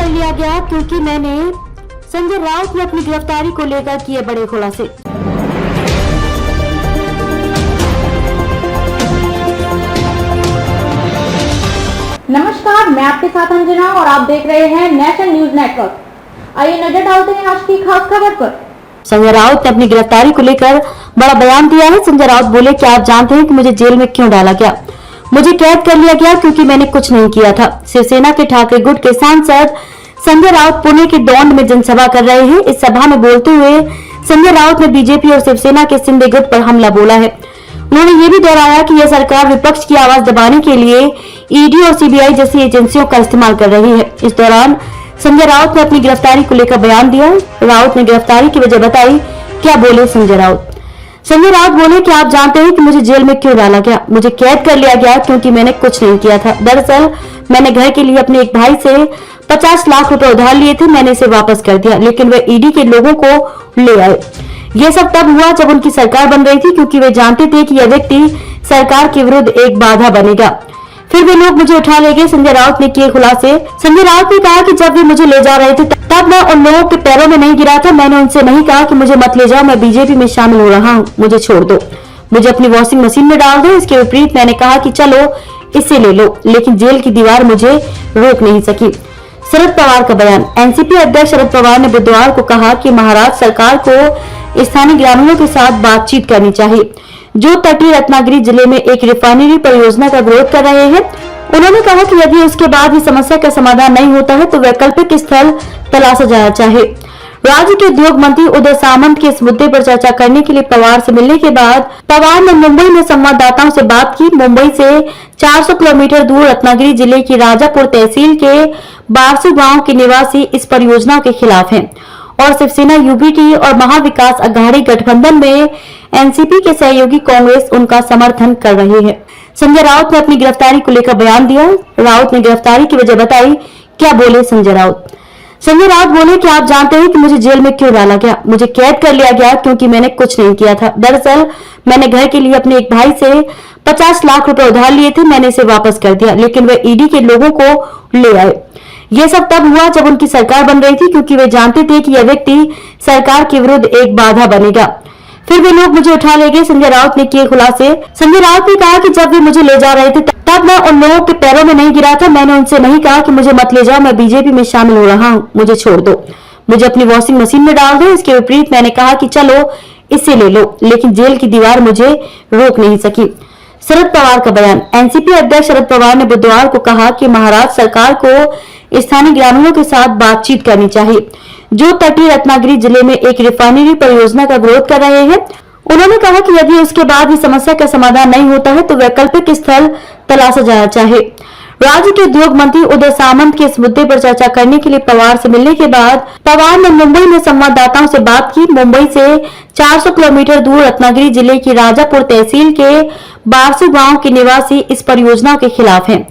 कर लिया गया क्योंकि मैंने संजय राउत ने अपनी गिरफ्तारी को लेकर किए बड़े खुलासे। नमस्कार, मैं आपके साथ अंजना और आप देख रहे हैं नेशनल न्यूज नेटवर्क। आइए नजर डालते हैं आज की खास खबर पर। संजय राउत ने अपनी गिरफ्तारी को लेकर बड़ा बयान दिया है। संजय राउत बोले कि आप जानते हैं कि मुझे जेल में क्यों डाला गया। मुझे कैद कर लिया गया क्योंकि मैंने कुछ नहीं किया था। शिवसेना के ठाकरे गुट के सांसद संजय राउत पुणे के दौंड में जनसभा कर रहे हैं। इस सभा में बोलते हुए संजय राउत ने बीजेपी और शिवसेना के शिंदे गुट पर हमला बोला है। उन्होंने ये भी दोहराया कि यह सरकार विपक्ष की आवाज दबाने के लिए ईडी और सीबीआई जैसी एजेंसियों का इस्तेमाल कर रही है। इस दौरान संजय राउत ने अपनी गिरफ्तारी को लेकर बयान दिया। राउत ने गिरफ्तारी की वजह बताई। क्या बोले संजय राउत? संजय राउत बोले कि आप जानते हैं कि मुझे जेल में क्यों डाला गया। मुझे कैद कर लिया गया क्योंकि मैंने कुछ नहीं किया था। दरअसल मैंने घर के लिए अपने एक भाई से 50 लाख रुपए उधार लिए थे। मैंने इसे वापस कर दिया, लेकिन वे ईडी के लोगों को ले आए। यह सब तब हुआ जब उनकी सरकार बन रही थी, क्योंकि वे जानते थे कि यह व्यक्ति सरकार के विरुद्ध एक बाधा बनेगा। फिर वे लोग मुझे उठा ले गए। संजय राउत ने किए खुलासे। संजय राउत ने कहा कि जब वे मुझे ले जा रहे थे तब मैं उन लोगों के पैरों में नहीं गिरा था। मैंने उनसे नहीं कहा कि मुझे मत ले जाओ, मैं बीजेपी में शामिल हो रहा हूँ, मुझे छोड़ दो, मुझे अपनी वॉशिंग मशीन में डाल दो। इसके विपरीत मैंने कहा कि चलो इसे ले लो, लेकिन जेल की दीवार मुझे रोक नहीं सकी। शरद पवार का बयान। एनसीपी अध्यक्ष शरद पवार ने बुधवार को कहा कि महाराष्ट्र सरकार को स्थानीय ग्रामीणों के साथ बातचीत करनी चाहिए, जो तटीय रत्नागिरी जिले में एक रिफाइनरी परियोजना का विरोध कर रहे हैं। उन्होंने कहा कि यदि उसके बाद भी समस्या का समाधान नहीं होता है तो वैकल्पिक स्थल तलाशा जाना चाहिए। राज्य के उद्योग मंत्री उदय सामंत के इस मुद्दे पर चर्चा करने के लिए पवार से मिलने के बाद पवार ने मुंबई में संवाददाताओं से बात की। मुंबई से 400 किलोमीटर दूर रत्नागिरी जिले की राजापुर तहसील के बारसू गांव के निवासी इस परियोजना के खिलाफ हैं और शिवसेना यूबीटी और महाविकास अघाड़ी गठबंधन में एनसीपी के सहयोगी कांग्रेस उनका समर्थन कर रही है। संजय राउत ने अपनी गिरफ्तारी को लेकर बयान दिया। राउत ने गिरफ्तारी की वजह बताई। क्या बोले संजय राउत? संजय राउत बोले कि आप जानते हैं कि मुझे जेल में क्यों डाला गया। मुझे कैद कर लिया गया क्योंकि मैंने कुछ नहीं किया था। दरअसल मैंने घर के लिए अपने एक भाई से 50 लाख रुपए उधार लिए थे। मैंने इसे वापस कर दिया, लेकिन वे ईडी के लोगों को ले आए। यह सब तब हुआ जब उनकी सरकार बन रही थी, क्योंकि वे जानते थे कि यह व्यक्ति सरकार के विरुद्ध एक बाधा बनेगा। फिर वे लोग मुझे उठा ले गए। संजय राउत ने किए खुलासे। संजय राउत ने कहा कि जब वे मुझे ले जा रहे थे तब मैं उन लोगों के पैरों में नहीं गिरा था। मैंने उनसे नहीं कहा कि मुझे मत ले जाओ, मैं बीजेपी में शामिल हो रहा हूँ, मुझे छोड़ दो, मुझे अपनी वॉशिंग मशीन में डाल दो। इसके विपरीत मैंने कहा कि चलो इसे ले लो, लेकिन जेल की दीवार मुझे रोक नहीं सकी। शरद पवार का बयान। एनसीपी अध्यक्ष शरद पवार ने बुधवार को कहा कि महाराष्ट्र सरकार को स्थानीय ग्रामीणों के साथ बातचीत करनी चाहिए, जो तटीय रत्नागिरी जिले में एक रिफाइनरी परियोजना का विरोध कर रहे हैं। उन्होंने कहा कि यदि उसके बाद भी समस्या का समाधान नहीं होता है तो वैकल्पिक स्थल तलाशा जाना चाहिए। राज्य के उद्योग मंत्री उदय सामंत के इस मुद्दे पर चर्चा करने के लिए पवार से मिलने के बाद पवार ने मुंबई में संवाददाताओं से बात की। मुंबई से 400 किलोमीटर दूर रत्नागिरी जिले की राजापुर तहसील के बारसू गांव के निवासी इस परियोजना के खिलाफ हैं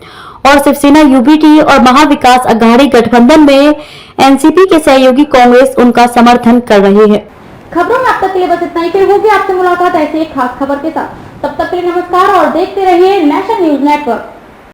और शिवसेना यूबीटी और महाविकास अघाड़ी गठबंधन में एनसीपी के सहयोगी कांग्रेस उनका समर्थन कर रही है। खबरों में अब तक के लिए बस इतना ही। फिर होगी आपसे मुलाकात ऐसे एक खास खबर के साथ। तब तक के लिए नमस्कार और देखते रहिए नेशनल न्यूज नेटवर्क।